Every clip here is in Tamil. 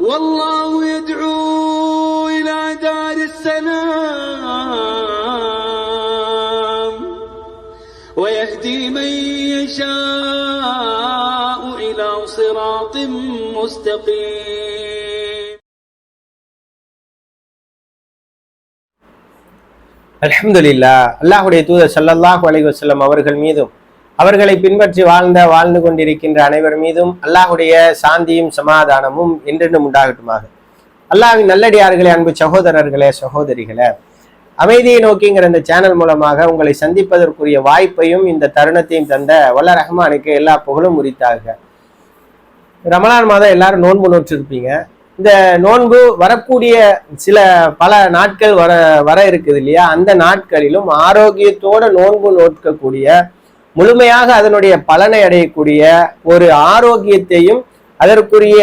والله يدعو إلى دار السلام ويهدي من يشاء إلى صراط مستقيم. அல்ஹம்துலில்லாஹ். அல்லாஹ்வுடைய தூதர் ஸல்லல்லாஹு அலைஹி வஸல்லம் அவர்கள் மீதும் அவர்களை பின்பற்றி வாழ்ந்து கொண்டிருக்கின்ற அனைவர் மீதும் அல்லாஹ்வுடைய சாந்தியும் சமாதானமும் என்றென்றும் உண்டாகட்டுமாக. அல்லாஹ்வின் நல்லடியார்களே, அன்பு சகோதரர்களே, சகோதரிகளே, அமைதியை நோக்கிங்கிற இந்த சேனல் மூலமாக உங்களை சந்திப்பதற்குரிய வாய்ப்பையும் இந்த தருணத்தையும் தந்த வல்ல ரஹ்மானுக்கு எல்லா புகழும் உரித்தாக. ரமலான் மாதம் எல்லாரும் நோன்பு நோற்றிருப்பீங்க. இந்த நோன்பு வரக்கூடிய பல நாட்கள் வர இருக்குது இல்லையா? அந்த நாட்களிலும் ஆரோக்கியத்தோட நோன்பு நோக்கக்கூடிய, முழுமையாக அதனுடைய பலனை அடையக்கூடிய ஒரு ஆரோக்கியத்தையும் அதற்குரிய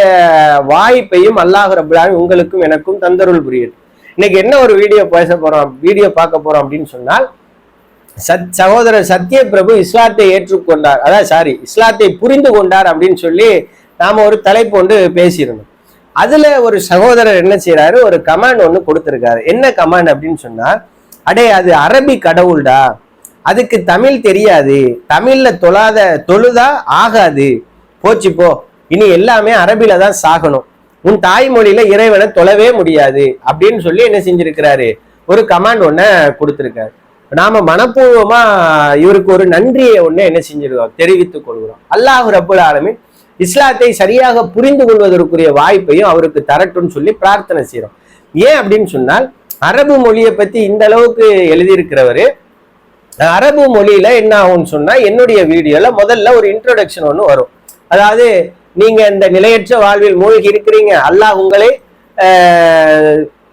வாய்ப்பையும் அல்லாஹ் ரப்பல் ஆலமீன் உங்களுக்கும் எனக்கும் தந்தருள் புரியட்டும். இன்னைக்கு என்ன ஒரு வீடியோ பார்க்க போறோம் அப்படின்னு சொன்னால், சகோதரர் சத்ய பிரபு இஸ்லாத்தை ஏற்றுக்கொண்டார், இஸ்லாத்தை புரிந்து கொண்டார் அப்படின்னு சொல்லி நாம ஒரு தலைப்பு ஒன்று பேசியிருந்தோம். அதுல ஒரு சகோதரர் என்ன செய்யறாரு, ஒரு கமாண்ட் ஒண்ணு கொடுத்திருக்காரு. என்ன கமாண்ட் அப்படின்னு சொன்னா, அது அரபி கடவுள்டா, அதுக்கு தமிழ் தெரியாது, தமிழ்ல தொழுதா ஆகாது, போச்சு போ, இனி எல்லாமே அரபில தான் சாகணும், உன் தாய்மொழியில இறைவனை தொழவே முடியாது அப்படின்னு சொல்லி என்ன செஞ்சிருக்கிறாரு, ஒரு கமாண்ட் ஒன்ன கொடுத்திருக்காரு. நாம மனப்பூர்வமா இவருக்கு ஒரு நன்றியை ஒண்ணு என்ன செஞ்சிருக்கோம், தெரிவித்துக் கொள்கிறோம். அல்லாஹ் ரப்புல் ஆலமீன் இஸ்லாத்தை சரியாக புரிந்து கொள்வதற்குரிய வாய்ப்பையும் அவருக்கு தரட்டும்னு சொல்லி பிரார்த்தனை செய்யறோம். ஏன் அப்படின்னு சொன்னால், அரபு மொழியை பத்தி இந்த அளவுக்கு எழுதியிருக்கிறவரு, அரபு மொழியில என்ன ஆகும்னு சொன்னா, என்னுடைய வீடியோல முதல்ல ஒரு இன்ட்ரோடக்ஷன் ஒன்று வரும். அதாவது, நீங்க இந்த நிலையற்ற வாழ்வில் மூழ்கி இருக்கிறீங்க, அல்லாஹ் உங்களை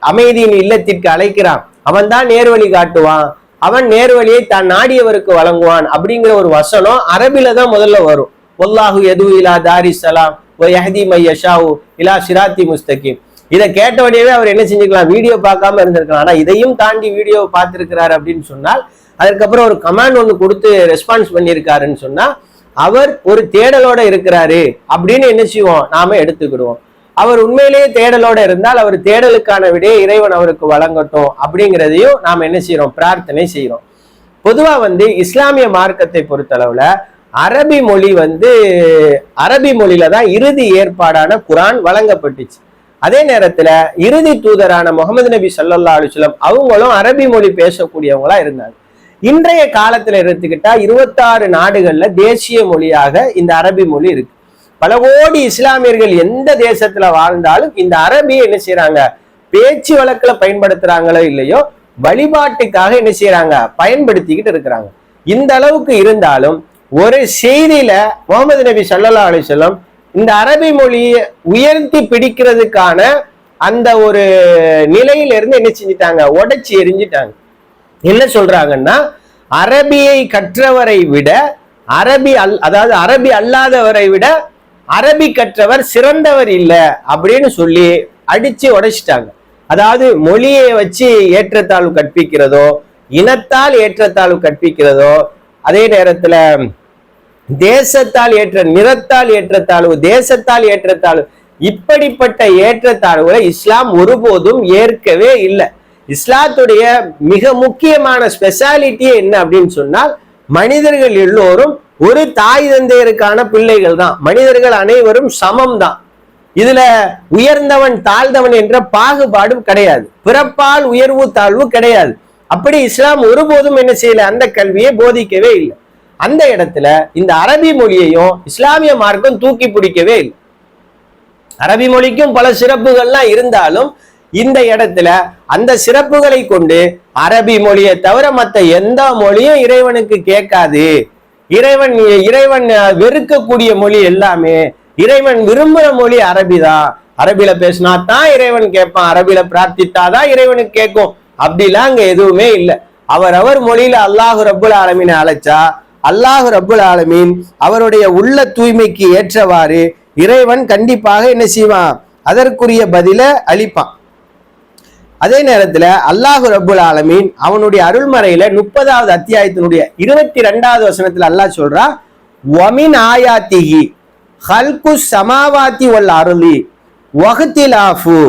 அமைதியின் இல்லத்திற்கு அழைக்கிறான், அவன் தான் நேர்வழி காட்டுவான், அவன் நேர்வழியை தான் நாடியவருக்கு வழங்குவான் அப்படிங்கிற ஒரு வசனம் அரபில தான் முதல்ல வரும். வல்லாஹு யது இலா தாரி ஸலாம் வ யஹ்தி மை யஷாஉ இலா சிராத்தி முஸ்தகீம். இதை கேட்டவடையவே அவர் என்ன செஞ்சுக்கலாம், வீடியோ பார்க்காம இருந்திருக்கலாம். ஆனா இதையும் தாண்டி வீடியோ பார்த்திருக்கிறார் அப்படின்னு சொன்னால், அதுக்கப்புறம் ஒரு கமாண்ட் ஒன்று கொடுத்து ரெஸ்பான்ஸ் பண்ணியிருக்காருன்னு சொன்னா, அவர் ஒரு தேடலோட இருக்கிறாரு அப்படின்னு என்ன செய்வோம், நாம எடுத்துக்கிடுவோம். அவர் உண்மையிலேயே தேடலோட இருந்தால் அவர் தேடலுக்கான விடையை இறைவன் அவருக்கு வழங்கட்டும் அப்படிங்கிறதையும் நாம் என்ன செய்யறோம், பிரார்த்தனை செய்யறோம். பொதுவா இஸ்லாமிய மார்க்கத்தை பொறுத்தளவுல அரபி மொழியில தான் இறுதி ஏற்பாடான குரான் வழங்கப்பட்டுச்சு. அதே நேரத்துல இறுதி தூதரான முகமது நபி ஸல்லல்லாஹு அலைஹி வஸல்லம் அவங்களும் அரபி மொழி பேசக்கூடியவங்களா இருந்தாங்க. இன்றைய காலத்துல எடுத்துக்கிட்டா 26 நாடுகள்ல தேசிய மொழியாக இந்த அரபி மொழி இருக்கு. பல கோடி இஸ்லாமியர்கள் எந்த தேசத்துல வாழ்ந்தாலும் இந்த அரபியை என்ன செய்யறாங்க, பேச்சு வழக்குல பயன்படுத்துறாங்களோ இல்லையோ, வழிபாட்டுக்காக என்ன செய்யறாங்க, பயன்படுத்திக்கிட்டு இருக்கிறாங்க. இந்த அளவுக்கு இருந்தாலும் ஒரு செய்தியில முகமது நபி ஸல்லல்லாஹு அலைஹி வஸல்லம் இந்த அரபி மொழியை உயர்த்தி பிடிக்கிறதுக்கான அந்த ஒரு நிலையில இருந்து என்ன செஞ்சிட்டாங்க, உடைச்சி எரிஞ்சிட்டாங்க. என்ன சொல்றாங்கன்னா, அரபியை கற்றவரை விட அரபி அல்லாதவரை விட அரபி கற்றவர் சிறந்தவர் இல்லை அப்படின்னு சொல்லி அடிச்சு உடைச்சிட்டாங்க. அதாவது மொழியை வச்சு ஏற்றத்தாழ்வு கற்பிக்கிறதோ, இனத்தால் ஏற்றத்தாழ்வு கற்பிக்கிறதோ, அதே நேரத்துல தேசத்தால் நிறத்தால் ஏற்றத்தாழ்வு, தேசத்தால் ஏற்றத்தாழ்வு, இப்படிப்பட்ட ஏற்றத்தாழ்வுகளை இஸ்லாம் ஒருபோதும் ஏற்கவே இல்லை. இஸ்லாத்துடைய மிக முக்கியமான ஸ்பெஷாலிட்டியே என்ன அப்படின்னு சொன்னால், மனிதர்கள் எல்லோரும் ஒரு தாய் தந்தையருக்கான பிள்ளைகள் தான், மனிதர்கள் அனைவரும் சமம் தான். இதுல உயர்ந்தவன் தாழ்ந்தவன் என்ற பாகுபாடும் கிடையாது, பிறப்பால் உயர்வு தாழ்வு கிடையாது. அப்படி இஸ்லாம் ஒருபோதும் என்ன செய்யல, அந்த கல்வியை போதிக்கவே இல்லை. அந்த இடத்துல இந்த அரபி மொழியையும் இஸ்லாமிய மார்க்கம் தூக்கி பிடிக்கவே இல்லை. அரபி மொழிக்கும் பல சிறப்புகள்லாம் இருந்தாலும் இந்த இடத்துல அந்த சிறப்புகளை கொண்டு அரபி மொழியை தவிர மற்ற எந்த மொழியும் இறைவனுக்கு கேட்காது, இறைவன் வெறுக்கக்கூடிய மொழி எல்லாமே, இறைவன் விரும்புகிற மொழி அரபிதான், அரபில பேசினா தான் இறைவன் கேட்பான், அரபில பிரார்த்தித்தாதான் இறைவனுக்கு கேட்கும், அப்படிலாம் அங்க எதுவுமே இல்லை. அவர் மொழியில அல்லாஹு ரப்புல் ஆலமீனை அழைச்சா அல்லாஹு ரப்புல் ஆலமீன் அவருடைய உள்ள தூய்மைக்கு ஏற்றவாறு இறைவன் கண்டிப்பாக என்ன செய்வான், அதற்குரிய பதில அளிப்பான். அதே நேரத்துல அல்லாஹு ரப்புல் ஆலமீன் அவனுடைய அருள்மறையில 30வது அத்தியாயத்தினுடைய 22வது வசனத்துல அல்லாஹ் சொல்றா, வமின் ஆயாத்திஹி ஹல்கு சமாவாத்தி வல் அருளி வஹ்திலாஃபு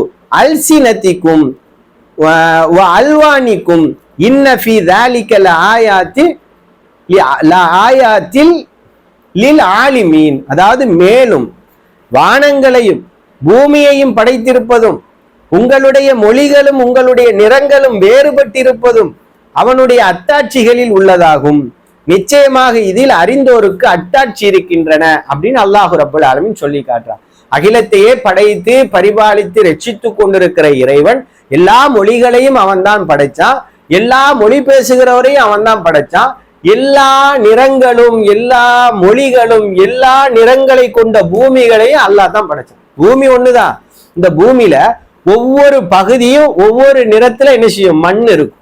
அல்சினத்திக்கும் வ அல்வானிக்கும் இன்ன ஃபீ ذلك லஆயாத்தில் லில் ஆலிமீன். அதாவது மேலும் வானங்களையும் பூமியையும் படைத்திருப்பதும் உங்களுடைய மொழிகளும் உங்களுடைய நிறங்களும் வேறுபட்டிருப்பதும் அவனுடைய அத்தாட்சிகளில் உள்ளதாகும். நிச்சயமாக இதில் அறிந்தோருக்கு அத்தாட்சி இருக்கின்றன அப்படின்னு அல்லாஹு ரப்புல் ஆலமீன் சொல்லி காட்டுறான். அகிலத்தையே படைத்து பரிபாலித்து ரட்சித்து கொண்டிருக்கிற இறைவன் எல்லா மொழிகளையும் அவன் தான் படைச்சான், எல்லா மொழி பேசுகிறவரையும் அவன் தான் படைச்சான், எல்லா நிறங்களும் எல்லா மொழிகளும் எல்லா நிறங்களை கொண்ட பூமிகளையும் அல்லாஹ் தான் படைச்சான். பூமி ஒண்ணுதான். இந்த பூமியில ஒவ்வொரு பகுதியும் ஒவ்வொரு நிறத்துல என்ன செய்யும்? மண் இருக்கும்.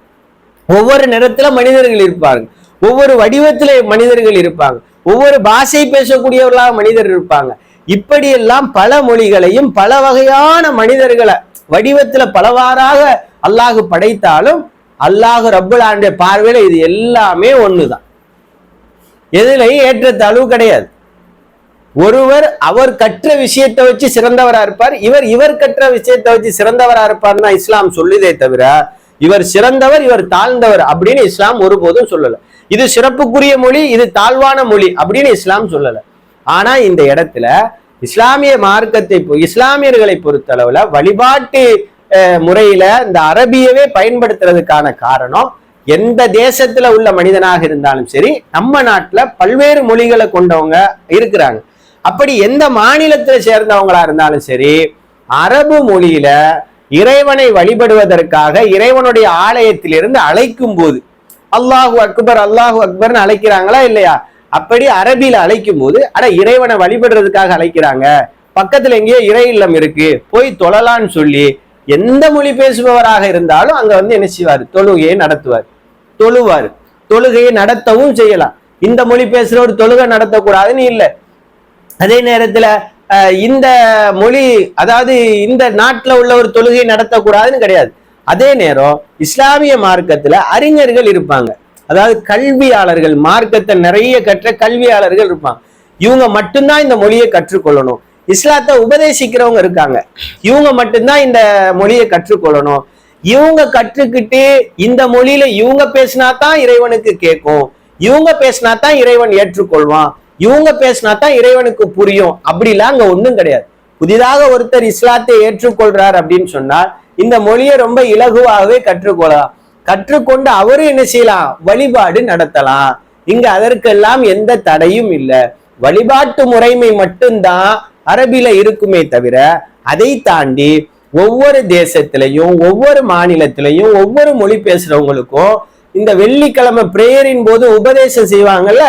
ஒவ்வொரு நிறத்துல மனிதர்கள் இருப்பாங்க, ஒவ்வொரு வடிவத்துல மனிதர்கள் இருப்பாங்க, ஒவ்வொரு பாஷை பேசக்கூடியவர்களாக மனிதர் இருப்பாங்க. இப்படியெல்லாம் பல மொழிகளையும் பல வகையான மனிதர்களை வடிவத்துல பலவாறாக அல்லாஹ் படைத்தாலும் அல்லாஹ் ரப்புல் ஆலமீன் பார்வையில இது எல்லாமே ஒண்ணுதான். எதுலையும் ஏற்றத்தாழ்வு கிடையாது. ஒருவர் அவர் கற்ற விஷயத்தை வச்சு சிறந்தவரா இருப்பார், இவர் கற்ற விஷயத்தை வச்சு சிறந்தவரா இருப்பார்னா இஸ்லாம் சொல்லுதே தவிர இவர் சிறந்தவர் இவர் தாழ்ந்தவர் அப்படின்னு இஸ்லாம் ஒருபோதும் சொல்லல. இது சிறப்புக்குரிய மொழி, இது தாழ்வான மொழி அப்படின்னு இஸ்லாம் சொல்லல. ஆனா இந்த இடத்துல இஸ்லாமிய மார்க்கத்தை இஸ்லாமியர்களை பொறுத்தளவுல வழிபாட்டு முறையில இந்த அரபியவே பயன்படுத்துறதுக்கான காரணம், எந்த தேசத்துல உள்ள மனிதனாக இருந்தாலும் சரி, நம்ம நாட்டுல பல்வேறு மொழிகளை கொண்டவங்க இருக்கிறாங்க. அப்படி எந்த மாநிலத்தை சேர்ந்தவங்களா இருந்தாலும் சரி, அரபு மொழியில இறைவனை வழிபடுவதற்காக இறைவனுடைய ஆலயத்திலிருந்து அழைக்கும் போது அல்லாஹு அக்பர்னு அழைக்கிறாங்களா இல்லையா? அப்படி அரபியில அழைக்கும் போது இறைவனை வழிபடுறதுக்காக அழைக்கிறாங்க, பக்கத்துல எங்கேயோ இறை இல்லம் இருக்கு போய் தொழலான்னு சொல்லி எந்த மொழி பேசுபவராக இருந்தாலும் அங்க என்ன செய்வார்? தொழுகையை நடத்துவார், தொழுவார். தொழுகையை நடத்தவும் செய்யலாம். இந்த மொழி பேசுறவர் தொழுகை நடத்தக்கூடாதுன்னு இல்லை. அதே நேரத்துல இந்த மொழி அதாவது இந்த நாட்டுல உள்ள ஒரு தொழுகை நடத்தக்கூடாதுன்னு கிடையாது. அதே நேரம் இஸ்லாமிய மார்க்கத்துல அறிஞர்கள் இருப்பாங்க, அதாவது கல்வியாளர்கள், மார்க்கத்தை நிறைய கற்ற கல்வியாளர்கள் இருப்பாங்க. இவங்க மட்டும்தான் இந்த மொழியை கற்றுக்கொள்ளணும். இஸ்லாத்தை உபதேசிக்கிறவங்க இருக்காங்க, இவங்க மட்டும்தான் இந்த மொழியை கற்றுக்கொள்ளணும். இவங்க கற்றுக்கிட்டு இந்த மொழியில இவங்க பேசினாதான் இறைவனுக்கு கேட்கும், இவங்க பேசினாதான் இறைவன் ஏற்றுக்கொள்வான், இவங்க பேசினாதான் இறைவனுக்கு புரியும். அப்படிலாம் அங்க ஒண்ணும் கிடையாது. புதிதாக ஒருத்தர் இஸ்லாத்தை ஏற்றுக்கொள்றார் அப்படின்னு சொன்னால் இந்த மொழியை ரொம்ப இலகுவாகவே கற்றுக்கொள்ளலாம். கற்றுக்கொண்டு அவரும் என்ன செய்யலாம்? வழிபாடு நடத்தலாம். இங்க அதற்கெல்லாம் எந்த தடையும் இல்லை. வழிபாட்டு முறைமை மட்டும்தான் அரபில இருக்குமே தவிர அதை தாண்டி ஒவ்வொரு தேசத்திலையும் ஒவ்வொரு மாநிலத்திலையும் ஒவ்வொரு மொழி பேசுறவங்களுக்கும் இந்த வெள்ளிக்கிழமை பிரேயரின் போது உபதேசம் செய்வாங்கல்ல,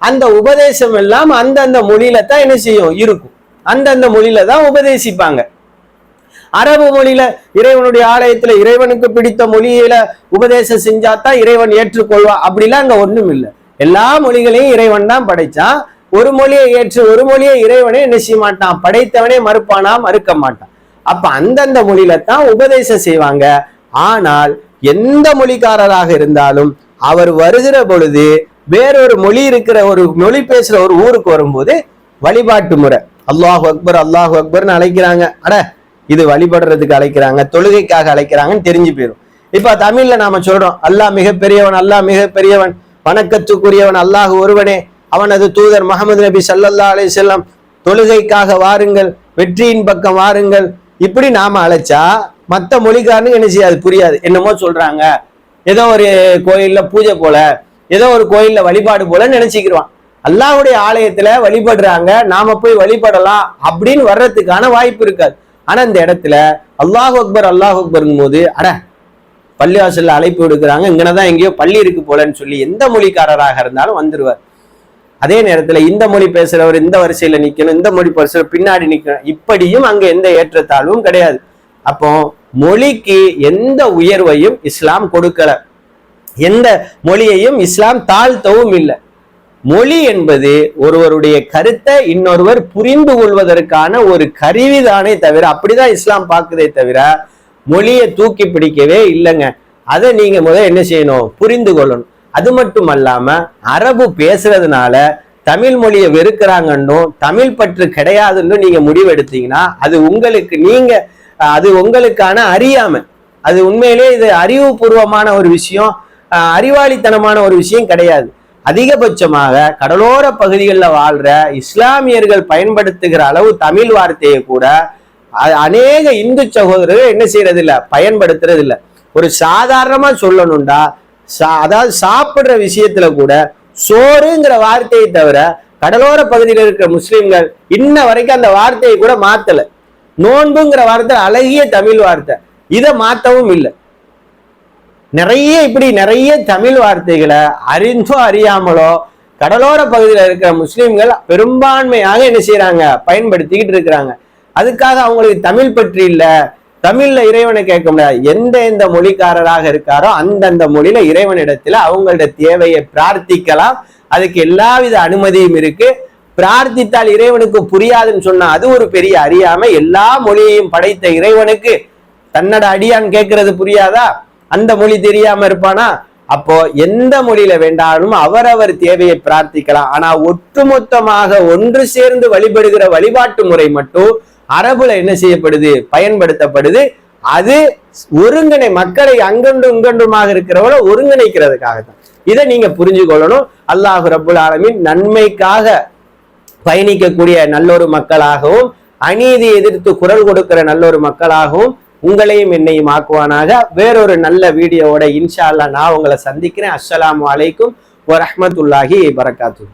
அந்த உபதேசம் எல்லாம் அந்தந்த மொழியில தான் என்ன செய்யும்? இருக்கும். அந்தந்த மொழியில தான் உபதேசிப்பாங்க. அரபு மொழியில இறைவனுடைய ஆலயத்துல இறைவனுக்கு பிடித்த மொழியில உபதேசம் செஞ்சாதான் இறைவன் ஏற்றுக்கொள்வா அப்படிலாம் அங்க ஒண்ணும் இல்லை. எல்லா மொழிகளையும் இறைவன் தான் படைச்சான். ஒரு மொழியை ஏற்று ஒரு மொழியை இறைவனே என்ன செய்ய மாட்டான்? படைத்தவனே மறுப்பானா? மறுக்க மாட்டான். அப்ப அந்தந்த மொழியில தான் உபதேசம் செய்வாங்க. ஆனால் எந்த மொழிக்காரராக இருந்தாலும் அவர் வருகிற பொழுது வேறொரு மொழி இருக்கிற ஒரு மொழி பேசுற ஒரு ஊருக்கு வரும்போது வழிபாட்டு முறை அல்லாஹு அக்பர்னு அழைக்கிறாங்க. இது வழிபடுறதுக்கு அழைக்கிறாங்க, தொழுகைக்காக அழைக்கிறாங்கன்னு தெரிஞ்சு போயிடும். இப்ப தமிழ்ல நாம சொல்றோம் அல்லாஹ் மிகப்பெரியவன், அல்லாஹ் மிகப்பெரியவன், வணக்கத்துக்குரியவன் அல்லாஹ் ஒருவனே, அவனது தூதர் முஹம்மது நபி ஸல்லல்லாஹு அலைஹி வஸல்லம், தொழுகைக்காக வாருங்கள், வெற்றியின் பக்கம் வாருங்கள், இப்படி நாம அழைச்சா மத்த மொழிக்காரனுக்கு என்ன செய்யாது? புரியாது. என்னமோ சொல்றாங்க, ஏதோ ஒரு கோயில்ல பூஜை போல, ஏதோ ஒரு கோயில்ல வழிபாடு போல நினைச்சுக்கிடுவான். அல்லாஹ்வுடைய ஆலயத்துல வழிபடுறாங்க, நாம போய் வழிபடலாம் அப்படின்னு வர்றதுக்கான வாய்ப்பு இருக்காது. ஆனா இந்த இடத்துல அல்லாஹ் அக்பர்ங்கும் போது பள்ளிவாசல்ல அழைப்பு விடுக்கிறாங்க, இங்கனதான் எங்கேயோ பள்ளி இருக்கு போலன்னு சொல்லி எந்த மொழிக்காரராக இருந்தாலும் வந்துருவார். அதே நேரத்துல இந்த மொழி பேசுறவர் இந்த வரிசையில நிக்கணும், இந்த மொழி பேசுறவர் பின்னாடி நிக்கணும். இப்படியும் அங்க எந்த ஏற்றத்தாழ்வும் கிடையாது. அப்போ மொழிக்கு எந்த உயர்வையும் இஸ்லாம் கொடுக்கல, எந்த மொழியையும் இஸ்லாம் தாழ்த்தவும் இல்லை. மொழி என்பது ஒருவருடைய கருத்தை இன்னொருவர் புரிந்து கொள்வதற்கான ஒரு கருவிதானே தவிர, அப்படிதான் இஸ்லாம் பார்க்குதே தவிர மொழியை தூக்கி பிடிக்கவே இல்லைங்க. அதை நீங்க முதல்ல என்ன செய்யணும்? புரிந்து கொள்ளணும். அது மட்டும் அல்லாம அரபு பேசுறதுனால தமிழ் மொழியை வெறுக்கிறாங்கன்னு தமிழ் பற்று கிடையாதுன்னு நீங்க முடிவெடுத்தீங்கன்னா அது உங்களுக்கான அறியாமை. அது உண்மையிலே இது அறிவுபூர்வமான ஒரு விஷயம், அறிவாளித்தனமான ஒரு விஷயம் கிடையாது. அதிகபட்சமாக கடலோர பகுதிகளில் வாழ்ற இஸ்லாமியர்கள் பயன்படுத்துகிற அளவு தமிழ் வார்த்தையை கூட அநேக இந்து சகோதரர்கள் என்ன செய்யறது இல்லை, பயன்படுத்துறது இல்லை. ஒரு சாதாரணமா சொல்லணும்டா, அதாவது சாப்பிடுற விஷயத்துல கூட சோறுங்கிற வார்த்தையை தவிர கடலோர பகுதியில் இருக்கிற முஸ்லிம்கள் இன்ன வரைக்கும் அந்த வார்த்தையை கூட மாத்தல. நோன்புங்கிற வார்த்தை அழகிய தமிழ் வார்த்தை, இதை மாத்தவும் இல்லை. நிறைய தமிழ் வார்த்தைகளை அறிந்தோ அறியாமலோ கடலோர பகுதியில் இருக்கிற முஸ்லிம்கள் பெரும்பான்மையாக என்ன செய்யறாங்க, பயன்படுத்திக்கிட்டு இருக்கிறாங்க. அதுக்காக அவங்களுக்கு தமிழ் பற்றி இல்லை, தமிழ்ல இறைவனை கேட்க முடியாது. எந்த மொழிக்காரராக இருக்காரோ அந்தந்த மொழியில இறைவனிடத்துல அவங்களோட தேவையை பிரார்த்திக்கலாம். அதுக்கு எல்லாவித அனுமதியும் இருக்கு. பிரார்த்தித்தால் இறைவனுக்கு புரியாதுன்னு சொன்னா அது ஒரு பெரிய அறியாமை. எல்லா மொழியையும் படைத்த இறைவனுக்கு தன்னோட அடியான் கேட்கறது புரியாதா? அந்த மொழி தெரியாம இருப்பானா? அப்போ எந்த மொழியில வேண்டாலும் அவரவர் தேவையை பிரார்த்திக்கலாம். ஆனா ஒட்டுமொத்தமாக ஒன்று சேர்ந்து வழிபடுகிற வழிபாட்டு முறை மட்டும் அரபுல என்ன செய்யப்படுது, பயன்படுத்தப்படுது. அது மக்களை அங்கொன்று இங்கொன்றுமாக இருக்கிறவள ஒருங்கிணைக்கிறதுக்காக தான். இதை நீங்க புரிஞ்சு கொள்ளணும். அல்லாஹ் ரப்புல் ஆலமீன் நன்மைக்காக பயணிக்கக்கூடிய நல்லொரு மக்களாகவும் அநீதியை எதிர்த்து குரல் கொடுக்கிற நல்லொரு மக்களாகவும் உங்களையும் என்னையும் ஆக்குவானாக. வேறொரு நல்ல வீடியோவோட இன்ஷா அல்லாஹ் நான் உங்களை சந்திக்கிறேன். அஸ்ஸலாமு அலைக்கும் வரஹ்மத்துல்லாஹி வபரகாத்துஹு.